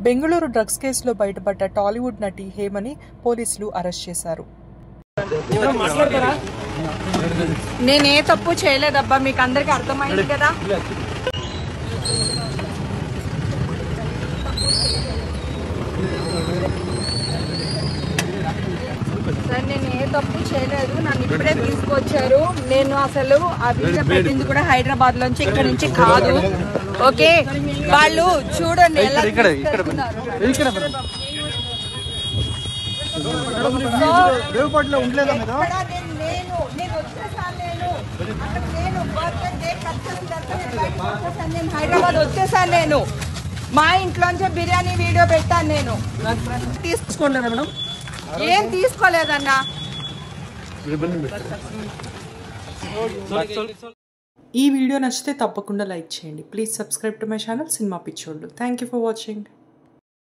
Bengaluru drugs కేసులో బయటపడ్డ టాలీవుడ్ నటి హేమని పోలీసులు అరెస్ట్ చేశారు. నేనే తప్పు చేయలేదబ్బా, మీకు అందరికి అర్థమైంది కదా. సార్ నేను ఏ తప్పు చేయలేదు, నన్ను ఇప్పుడే తీసుకొచ్చారు. నేను అసలు ఆ వీడియో పెట్టింది కూడా హైదరాబాద్ లోంచి, ఇక్కడ నుంచి కాదు. ఓకే, వాళ్ళు చూడండి ఎలా హైదరాబాద్ వచ్చేసాను. నేను మా ఇంట్లోంచే బిర్యానీ వీడియో పెట్టాను. నేను తీసుకోలేదా మేడం? ఏం తీసుకోలేదన్నా. ఈ వీడియో నచ్చితే తప్పకుండా లైక్ చేయండి. Please subscribe to my channel cinema పిచ్చోళ్ళు. Thank you for watching.